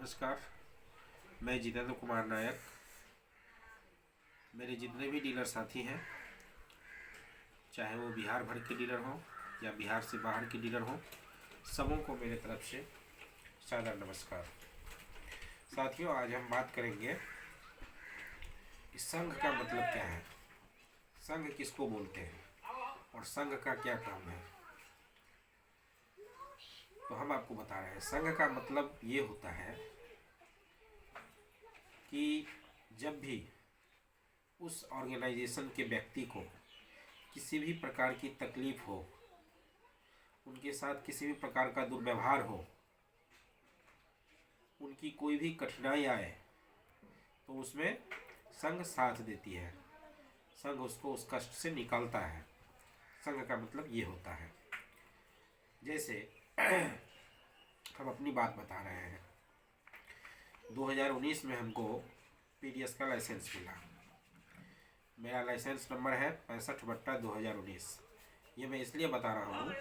नमस्कार। मैं जितेंद्र कुमार नायक। मेरे जितने भी डीलर साथी हैं, चाहे वो बिहार भर के डीलर हों या बिहार से बाहर के डीलर हों, सबों को मेरे तरफ से सादर नमस्कार। साथियों, आज हम बात करेंगे कि संघ का मतलब क्या है, संघ किसको बोलते हैं और संघ का क्या काम है। तो हम आपको बता रहे हैं, संघ का मतलब ये होता है कि जब भी उस ऑर्गेनाइजेशन के व्यक्ति को किसी भी प्रकार की तकलीफ हो, उनके साथ किसी भी प्रकार का दुर्व्यवहार हो, उनकी कोई भी कठिनाई आए, तो उसमें संघ साथ देती है, संघ उसको उस कष्ट से निकालता है। संघ का मतलब ये होता है। जैसे हम अपनी बात बता रहे हैं, 2019 में हमको पीडीएस का लाइसेंस मिला। मेरा लाइसेंस नंबर है 65/2019। ये मैं इसलिए बता रहा हूँ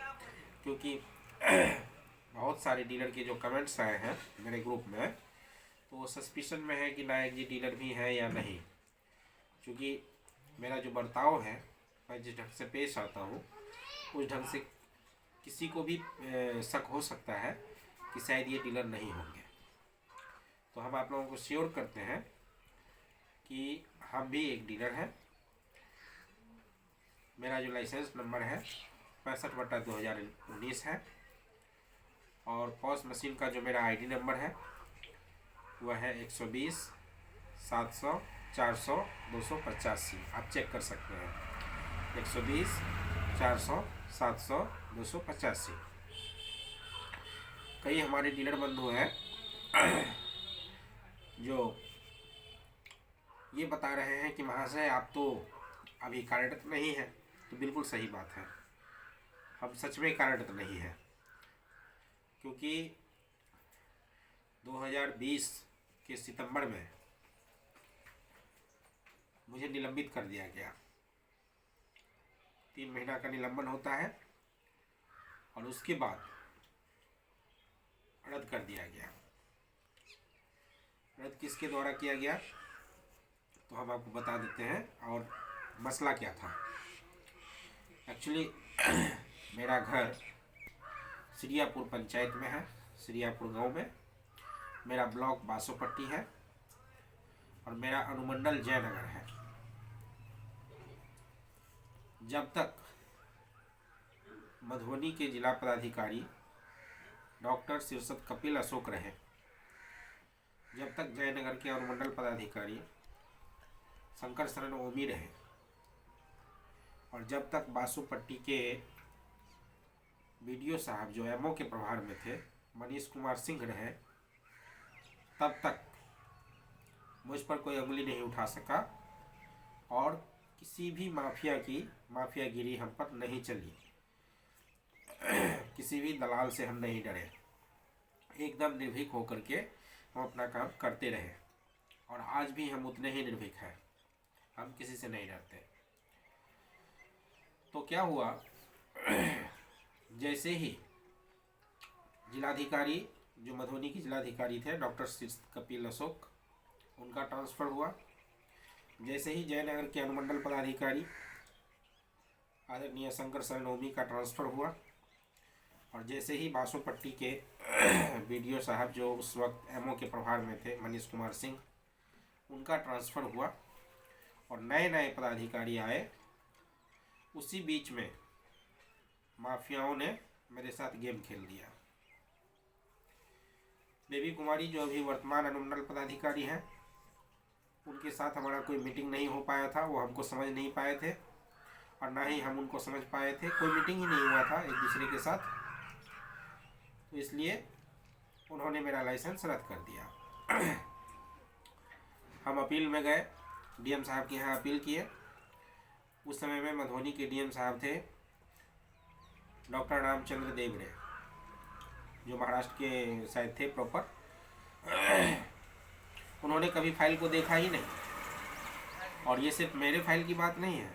क्योंकि बहुत सारे डीलर के जो कमेंट्स आए हैं मेरे ग्रुप में, तो वो सस्पिशन में है कि नायक जी डीलर भी हैं या नहीं। क्योंकि मेरा जो बर्ताव है, मैं जिस ढंग से पेश आता हूँ, उस ढंग से किसी को भी शक हो सकता है कि शायद ये डीलर नहीं होंगे। तो हम आप लोगों को श्योर करते हैं कि हम भी एक डीलर हैं। मेरा जो लाइसेंस नंबर है 65/2019 है, और पॉस मशीन का जो मेरा आईडी नंबर है वह है 120 700 400 285। आप चेक कर सकते हैं, 120 400 700 285। कई हमारे डीलर बंधु हैं जो ये बता रहे हैं कि महाशय आप तो अभी कार्यरत नहीं हैं। तो बिल्कुल सही बात है, हम सच में कार्यरत नहीं हैं, क्योंकि 2020 के सितंबर में मुझे निलंबित कर दिया गया। 3 महीना का निलंबन होता है और उसके बाद रद्द कर दिया गया। रद्द किसके द्वारा किया गया, तो हम आपको बता देते हैं। और मसला क्या था, एक्चुअली मेरा घर श्रीयापुर पंचायत में है, श्रीयापुर गांव में। मेरा ब्लॉक बासोपट्टी है और मेरा अनुमंडल जयनगर है। जब तक मधुबनी के जिला पदाधिकारी डॉक्टर शीर्षत कपिल अशोक रहे, जब तक जयनगर के अनुमंडल पदाधिकारी शंकर शरण ओमी रहे, और जब तक बासुपट्टी के बीडीओ साहब जो एमओ के प्रभार में थे मनीष कुमार सिंह रहे, तब तक मुझ पर कोई उंगली नहीं उठा सका और किसी भी माफिया की माफियागिरी हम पर नहीं चली। किसी भी दलाल से हम नहीं डरे, एकदम निर्भीक होकर के हम अपना काम करते रहे, और आज भी हम उतने ही निर्भीक हैं, हम किसी से नहीं डरते। तो क्या हुआ, जैसे ही जिलाधिकारी जो मधुबनी की जिलाधिकारी थे डॉक्टर कपिल अशोक, उनका ट्रांसफ़र हुआ। जैसे ही जयनगर के अनुमंडल पदाधिकारी आदरणीय शंकर शरण ओमी का ट्रांसफ़र हुआ, और जैसे ही बासोपट्टी के बीडीओ साहब जो उस वक्त एमओ के प्रभार में थे मनीष कुमार सिंह, उनका ट्रांसफ़र हुआ और नए नए पदाधिकारी आए, उसी बीच में माफियाओं ने मेरे साथ गेम खेल दिया। बेबी कुमारी जो अभी वर्तमान अनुमंडल पदाधिकारी हैं, उनके साथ हमारा कोई मीटिंग नहीं हो पाया था, वो हमको समझ नहीं पाए थे और ना ही हम उनको समझ पाए थे। कोई मीटिंग ही नहीं हुआ था एक दूसरे के साथ, तो इसलिए उन्होंने मेरा लाइसेंस रद्द कर दिया। हम अपील में गए, डीएम साहब के यहाँ अपील किए। उस समय में मधुबनी के डीएम साहब थे डॉक्टर रामचंद्र देवड़े, जो महाराष्ट्र के शायद थे प्रॉपर। उन्होंने कभी फाइल को देखा ही नहीं, और ये सिर्फ मेरे फाइल की बात नहीं है,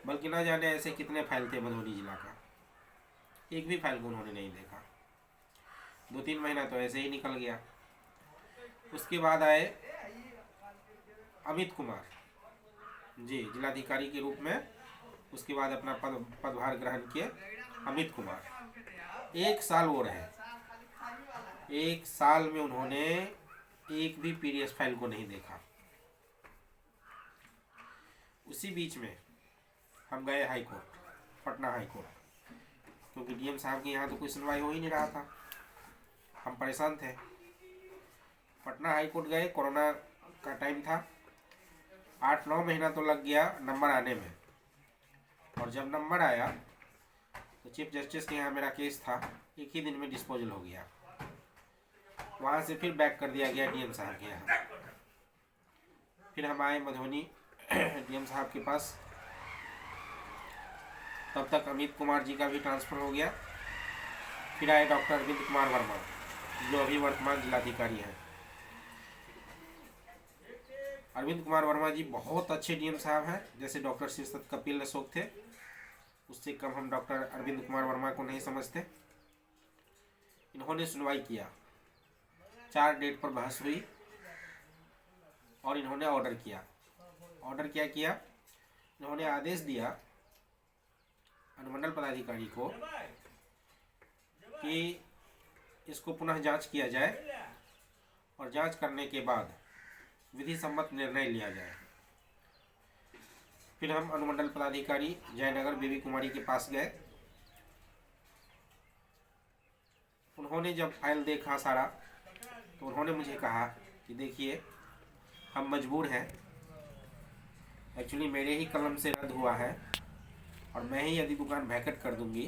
बल्कि ना जाने ऐसे कितने फाइल थे मधुबनी जिला का, एक भी फाइल को उन्होंने नहीं देखा। 2-3 महीना तो ऐसे ही निकल गया। उसके बाद आए अमित कुमार जी जिलाधिकारी के रूप में। उसके बाद अपना पदभार ग्रहण किए अमित कुमार। 1 साल वो रहे। 1 साल में उन्होंने एक भी पीडीएस फाइल को नहीं देखा। उसी बीच में हम गए high court, Patna high court, क्योंकि डीएम साहब के यहाँ तो कोई सुनवाई हो ही नहीं रहा था। हम परेशान थे। पटना हाई कोर्ट गए, कोरोना का टाइम था। 8-9 महीना तो लग गया नंबर आने में। और जब नंबर आया तो चीफ जस्टिस के यहाँ मेरा केस था, 1 ही दिन में डिस्पोजल हो गया। वहाँ से फिर बैक कर दिया गया डीएम साहब के यहाँ। फिर हम आए मधुबनी डीएम साहब के पास। तब तक अमित कुमार जी का भी ट्रांसफ़र हो गया। फिर आए डॉक्टर अरविंद कुमार वर्मा, जो अभी वर्तमान जिलाधिकारी हैं। अरविंद कुमार वर्मा जी बहुत अच्छे डीएम साहब हैं। जैसे डॉक्टर शीर्षत कपिल अशोक थे, उससे कम हम डॉक्टर अरविंद कुमार वर्मा को नहीं समझते। इन्होंने सुनवाई किया, 4 डेट पर बहस हुई और इन्होंने ऑर्डर किया। ऑर्डर क्या किया? इन्होंने आदेश दिया अनुमंडल पदाधिकारी को कि इसको पुनः जांच किया जाए और जांच करने के बाद विधि सम्मत निर्णय लिया जाए। फिर हम अनुमंडल पदाधिकारी जयनगर बीबी कुमारी के पास गए। उन्होंने जब फाइल देखा सारा, तो उन्होंने मुझे कहा कि देखिए हम मजबूर हैं, एक्चुअली मेरे ही कलम से रद्द हुआ है और मैं ही यदि दुकान वैकेट कर दूंगी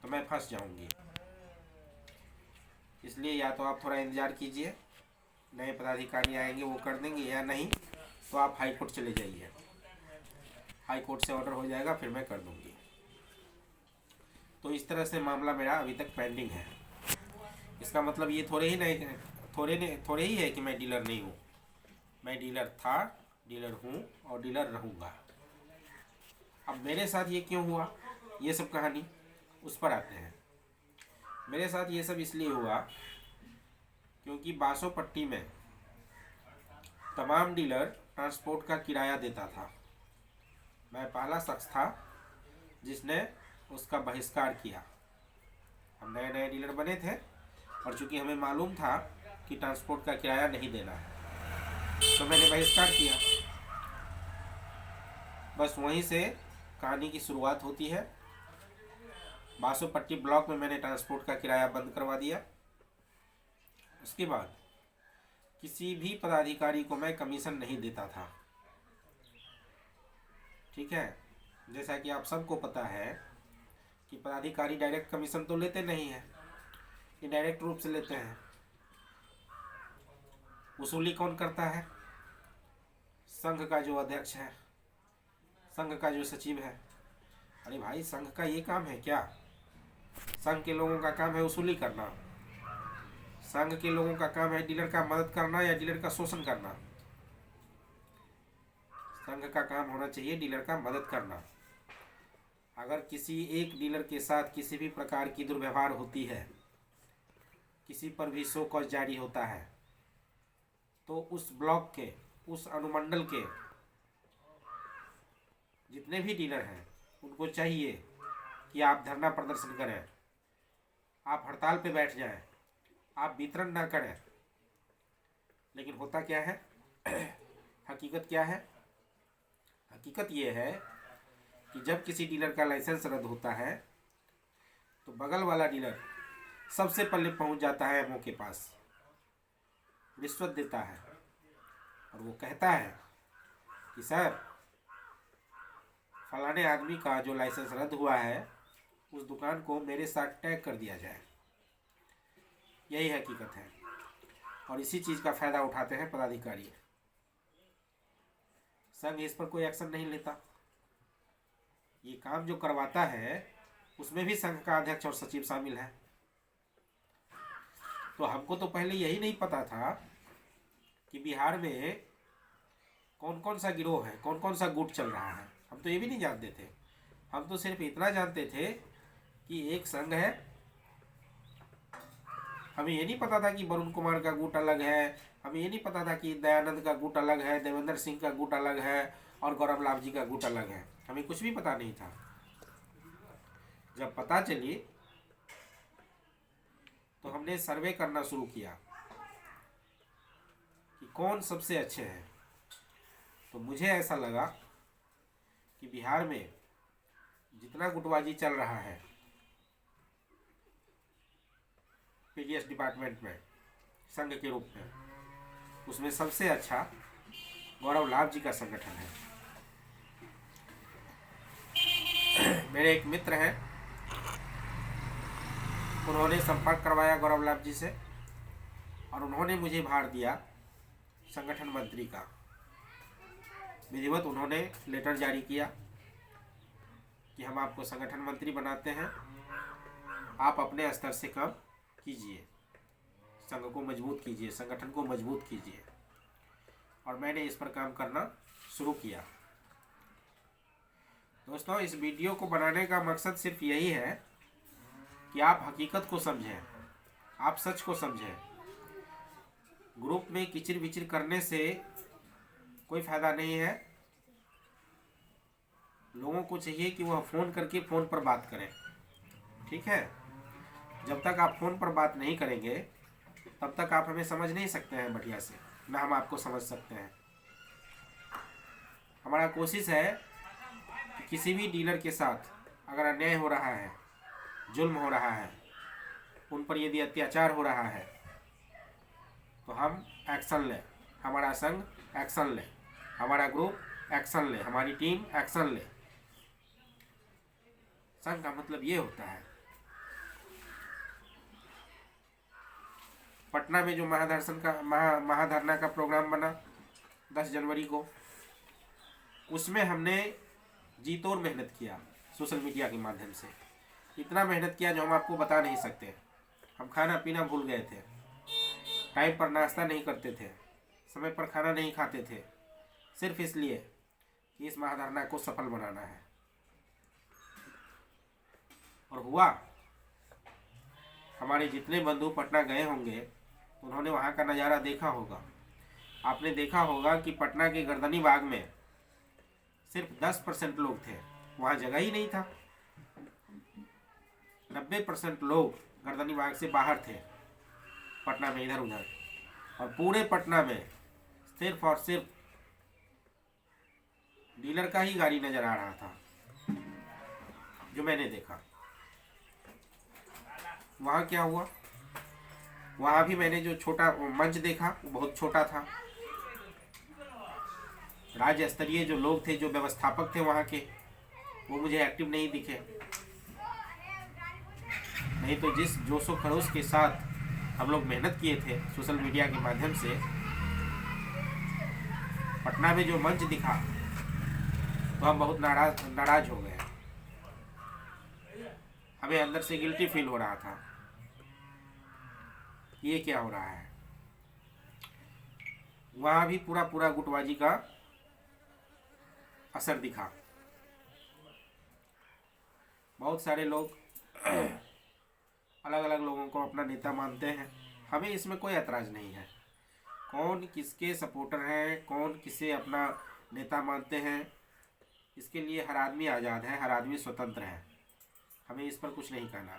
तो मैं फंस जाऊंगी। इसलिए या तो आप थोड़ा इंतज़ार कीजिए, नए पदाधिकारी आएंगे वो कर देंगे, या नहीं तो आप हाई कोर्ट चले जाइए, हाई कोर्ट से ऑर्डर हो जाएगा, फिर मैं कर दूंगी। तो इस तरह से मामला मेरा अभी तक पेंडिंग है। इसका मतलब ये थोड़े ही है कि मैं डीलर नहीं हूँ। मैं डीलर था, डीलर हूँ और डीलर रहूँगा। अब मेरे साथ ये क्यों हुआ, ये सब कहानी उस पर आते हैं। मेरे साथ ये सब इसलिए हुआ क्योंकि बासोपट्टी में तमाम डीलर ट्रांसपोर्ट का किराया देता था। मैं पहला शख्स था जिसने उसका बहिष्कार किया। हम नए नए डीलर बने थे और चूंकि हमें मालूम था कि ट्रांसपोर्ट का किराया नहीं देना है, तो मैंने बहिष्कार किया। बस वहीं से कहानी की शुरुआत होती है। बासोपट्टी ब्लॉक में मैंने ट्रांसपोर्ट का किराया बंद करवा दिया। उसके बाद किसी भी पदाधिकारी को मैं कमीशन नहीं देता था। ठीक है, जैसा कि आप सबको पता है कि पदाधिकारी डायरेक्ट कमीशन तो लेते नहीं हैं, इनडायरेक्ट रूप से लेते हैं। वसूली कौन करता है? संघ का जो अध्यक्ष है, संघ का जो सचिव है। अरे भाई, संघ का ये काम है क्या? संघ के लोगों का काम है वसूली करना। संघ के लोगों का काम है डीलर का मदद करना या डीलर का शोषण करना। संघ का काम होना चाहिए डीलर का मदद करना। अगर किसी एक डीलर के साथ किसी भी प्रकार की दुर्व्यवहार होती है, किसी पर भी शो कॉज जारी होता है, तो उस ब्लॉक के, उस अनुमंडल के जितने भी डीलर हैं उनको चाहिए कि आप धरना प्रदर्शन करें, आप हड़ताल पे बैठ जाएं, आप वितरण ना करें। लेकिन होता क्या है, हकीकत क्या है? हकीकत ये है कि जब किसी डीलर का लाइसेंस रद्द होता है तो बगल वाला डीलर सबसे पहले पहुंच जाता है एमओ के पास, रिश्वत देता है और वो कहता है कि सर, फलाने आदमी का जो लाइसेंस रद्द हुआ है उस दुकान को मेरे साथ टैग कर दिया जाए। यही हकीकत है और इसी चीज़ का फ़ायदा उठाते हैं पदाधिकारी। संघ इस पर कोई एक्शन नहीं लेता। ये काम जो करवाता है उसमें भी संघ का अध्यक्ष और सचिव शामिल है। तो हमको तो पहले यही नहीं पता था कि बिहार में कौन कौन सा गिरोह है, कौन कौन सा गुट चल रहा है। हम तो ये भी नहीं जानते थे। हम तो सिर्फ इतना जानते थे कि एक संघ है हमें ये नहीं पता था कि वरुण कुमार का गुट अलग है, हमें ये नहीं पता था कि दयानंद का गुट अलग है, देवेंद्र सिंह का गुट अलग है और गौरव लाभ जी का गुट अलग है। हमें कुछ भी पता नहीं था। जब पता चली तो हमने सर्वे करना शुरू किया कि कौन सबसे अच्छे हैं। तो मुझे ऐसा लगा कि बिहार में जितना गुटबाजी चल रहा है पीडीएस डिपार्टमेंट में संघ के रूप में, उसमें सबसे अच्छा गौरव लाभ जी का संगठन है। मेरे एक मित्र हैं, उन्होंने संपर्क करवाया गौरव लाभ जी से और उन्होंने मुझे भार दिया संगठन मंत्री का। विधिवत उन्होंने लेटर जारी किया कि हम आपको संगठन मंत्री बनाते हैं, आप अपने स्तर से काम कीजिए, संघ को मजबूत कीजिए, संगठन को मजबूत कीजिए। और मैंने इस पर काम करना शुरू किया। दोस्तों, इस वीडियो को बनाने का मकसद सिर्फ यही है कि आप हकीकत को समझें, आप सच को समझें। ग्रुप में किचिर विचिर करने से कोई फायदा नहीं है। लोगों को चाहिए कि वह फ़ोन करके फ़ोन पर बात करें, ठीक है। जब तक आप फ़ोन पर बात नहीं करेंगे तब तक आप हमें समझ नहीं सकते हैं बढ़िया से, ना हम आपको समझ सकते हैं। हमारा कोशिश है कि किसी भी डीलर के साथ अगर अन्याय हो रहा है, जुल्म हो रहा है, उन पर यदि अत्याचार हो रहा है तो हम एक्शन लें, हमारा संघ एक्शन ले, हमारा ग्रुप एक्शन ले, हमारी टीम एक्शन ले। संघ का मतलब ये होता है। पटना में जो महादर्शन का महाधरना का प्रोग्राम बना 10 जनवरी को, उसमें हमने जी तोड़ मेहनत किया सोशल मीडिया के माध्यम से। इतना मेहनत किया जो हम आपको बता नहीं सकते। हम खाना पीना भूल गए थे, टाइम पर नाश्ता नहीं करते थे, समय पर खाना नहीं खाते थे, सिर्फ इसलिए कि इस महाधरना को सफल बनाना है। और हुआ। हमारे जितने बंधु पटना गए होंगे उन्होंने वहाँ का नज़ारा देखा होगा। आपने देखा होगा कि पटना के गर्दनी बाग में सिर्फ 10% लोग थे, वहाँ जगह ही नहीं था। 90% लोग गर्दनी बाग से बाहर थे, पटना में इधर उधर। और पूरे पटना में सिर्फ और सिर्फ डीलर का ही गाड़ी नजर आ रहा था जो मैंने देखा। वहाँ क्या हुआ, वहाँ भी मैंने जो छोटा मंच देखा वो बहुत छोटा था। राज्य स्तरीय जो लोग थे, जो व्यवस्थापक थे वहाँ के, वो मुझे एक्टिव नहीं दिखे। नहीं तो जिस जोशो खरोश के साथ हम लोग मेहनत किए थे सोशल मीडिया के माध्यम से, पटना में जो मंच दिखा तो हम बहुत नाराज हो गए। हमें अंदर से गिल्टी फील हो रहा था, ये क्या हो रहा है। वहाँ भी पूरा गुटबाजी का असर दिखा। बहुत सारे लोग अलग अलग लोगों को अपना नेता मानते हैं। हमें इसमें कोई ऐतराज़ नहीं है। कौन किसके सपोर्टर हैं, कौन किसे अपना नेता मानते हैं, इसके लिए हर आदमी आज़ाद है, हर आदमी स्वतंत्र है। हमें इस पर कुछ नहीं कहना।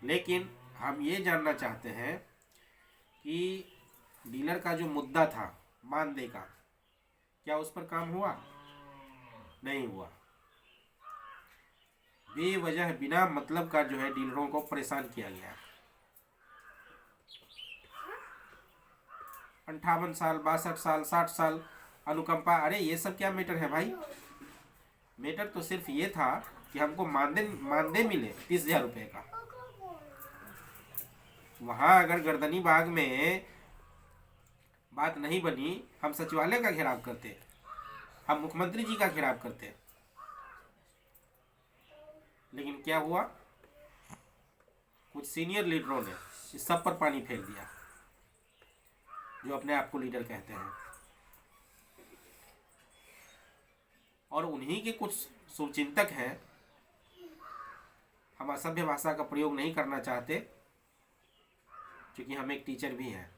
लेकिन हम ये जानना चाहते हैं कि डीलर का जो मुद्दा था मानदेय का, क्या उस पर काम हुआ? नहीं हुआ। बेवजह बिना मतलब का जो है डीलरों को परेशान किया गया। 58 साल, 62 साल, 60 साल अनुकंपा, अरे ये सब क्या मैटर है भाई? मैटर तो सिर्फ ये था कि हमको मानदेय मिले 30,000 रुपये का। वहाँ अगर गर्दनी बाग में बात नहीं बनी, हम सचिवालय का घेराव करते, हम मुख्यमंत्री जी का घेराव करते। लेकिन क्या हुआ, कुछ सीनियर लीडरों ने इस सब पर पानी फेर दिया, जो अपने आप को लीडर कहते हैं। और उन्हीं के कुछ शुभचिंतक हैं, हम असभ्य भाषा का प्रयोग नहीं करना चाहते, क्योंकि हम एक टीचर भी हैं।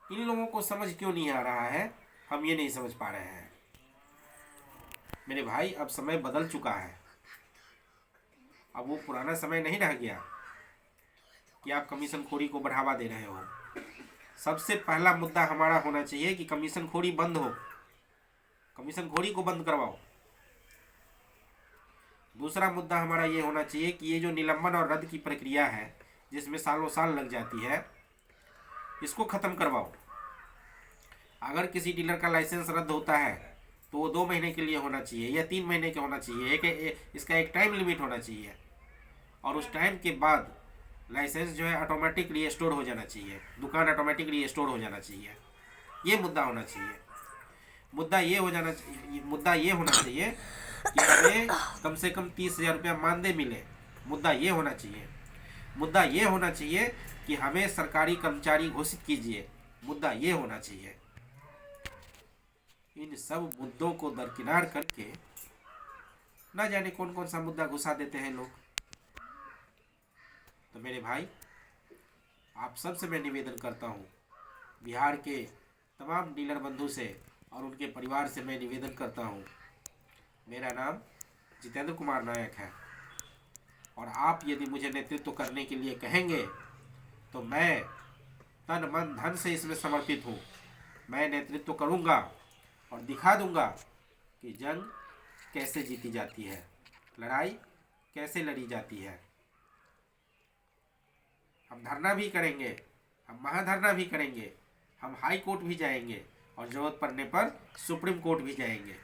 इन लोगों को समझ क्यों नहीं आ रहा है, हम ये नहीं समझ पा रहे हैं। मेरे भाई, अब समय बदल चुका है। अब वो पुराना समय नहीं रह गया कि आप कमीशन खोरी को बढ़ावा दे रहे हो। सबसे पहला मुद्दा हमारा होना चाहिए कि कमीशन खोरी बंद हो, कमीशन खोरी को बंद करवाओ। दूसरा मुद्दा हमारा ये होना चाहिए कि ये जो निलंबन और रद्द की प्रक्रिया है, जिसमें सालों साल लग जाती है, इसको ख़त्म करवाओ। अगर किसी डीलर का लाइसेंस रद्द होता है तो वो 2 महीने के लिए होना चाहिए या 3 महीने का होना चाहिए। इसका एक टाइम लिमिट होना चाहिए, और उस टाइम के बाद लाइसेंस जो है ऑटोमेटिक रीस्टोर हो जाना चाहिए, दुकान ऑटोमेटिक रीस्टोर हो जाना चाहिए। ये मुद्दा होना चाहिए। मुद्दा ये होना चाहिए कि हमें कम से कम 30,000 रुपया मानदेय मिले। मुद्दा ये होना चाहिए। मुद्दा ये होना चाहिए कि हमें सरकारी कर्मचारी घोषित कीजिए। मुद्दा ये होना चाहिए। इन सब मुद्दों को दरकिनार करके ना जाने कौन कौन सा मुद्दा घुसा देते हैं लोग। तो मेरे भाई, आप सबसे मैं निवेदन करता हूँ, बिहार के तमाम डीलर बंधु से और उनके परिवार से मैं निवेदन करता हूँ। मेरा नाम जितेंद्र कुमार नायक है, और आप यदि मुझे नेतृत्व करने के लिए कहेंगे तो मैं तन मन धन से इसमें समर्पित हूँ। मैं नेतृत्व करूँगा और दिखा दूँगा कि जंग कैसे जीती जाती है, लड़ाई कैसे लड़ी जाती है। हम धरना भी करेंगे, हम महाधरना भी करेंगे, हम हाई कोर्ट भी जाएंगे, और ज़रूरत पड़ने पर सुप्रीम कोर्ट भी जाएंगे।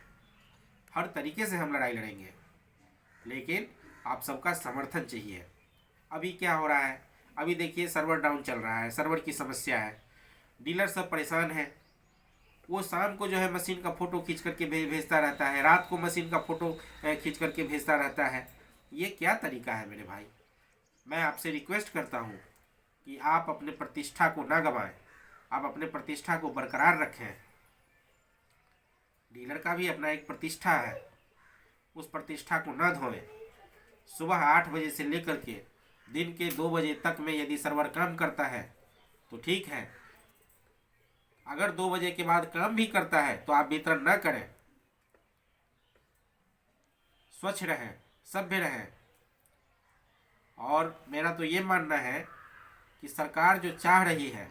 हर तरीके से हम लड़ाई लड़ेंगे, लेकिन आप सबका समर्थन चाहिए। अभी क्या हो रहा है, अभी देखिए सर्वर डाउन चल रहा है, सर्वर की समस्या है, डीलर सब परेशान है। वो शाम को जो है मशीन का फ़ोटो खींच करके भेजता रहता है, रात को मशीन का फ़ोटो खींच करके भेजता रहता है। ये क्या तरीका है मेरे भाई? मैं आपसे रिक्वेस्ट करता हूँ कि आप अपने प्रतिष्ठा को ना गंवाएं, आप अपने प्रतिष्ठा को बरकरार रखें। डीलर का भी अपना एक प्रतिष्ठा है, उस प्रतिष्ठा को ना धोएं। सुबह 8 बजे से लेकर के दिन के 2 बजे तक में यदि सर्वर काम करता है तो ठीक है, अगर 2 बजे के बाद काम भी करता है तो आप वितरण न करें। स्वच्छ रहें, सभ्य रहें। और मेरा तो ये मानना है कि सरकार जो चाह रही है,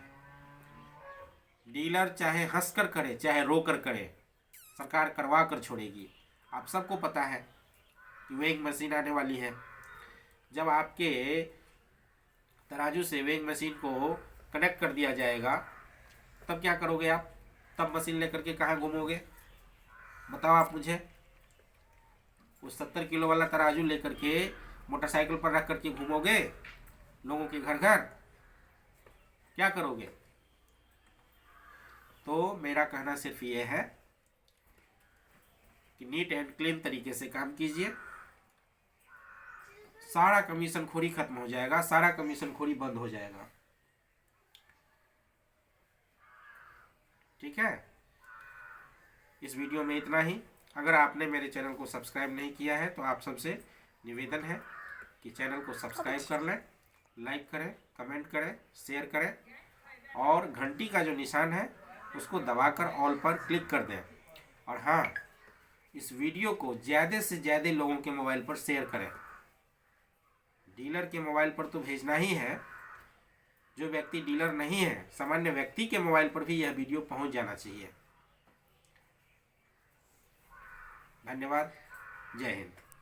डीलर चाहे हंसकर करे चाहे रोकर करे, सरकार करवा कर छोड़ेगी। आप सबको पता है कि वेइंग मशीन आने वाली है। जब आपके तराजू से वेइंग मशीन को कनेक्ट कर दिया जाएगा, तब क्या करोगे आप? तब मशीन लेकर के कहाँ घूमोगे? बताओ आप मुझे। उस 70 किलो वाला तराजू लेकर के मोटरसाइकिल पर रख करके घूमोगे लोगों के घर घर? क्या करोगे? तो मेरा कहना सिर्फ ये है कि नीट एंड क्लीन तरीके से काम कीजिए। सारा कमीशन खोरी खत्म हो जाएगा, सारा कमीशन खोरी बंद हो जाएगा। ठीक है, इस वीडियो में इतना ही। अगर आपने मेरे चैनल को सब्सक्राइब नहीं किया है तो आप सबसे निवेदन है कि चैनल को सब्सक्राइब कर लें, लाइक करें, कमेंट करें, शेयर करें, और घंटी का जो निशान है उसको दबाकर ऑल पर क्लिक कर दें। और हाँ, इस वीडियो को ज़्यादा से ज़्यादा लोगों के मोबाइल पर शेयर करें। डीलर के मोबाइल पर तो भेजना ही है, जो व्यक्ति डीलर नहीं है, सामान्य व्यक्ति के मोबाइल पर भी यह वीडियो पहुंच जाना चाहिए। धन्यवाद। जय हिंद।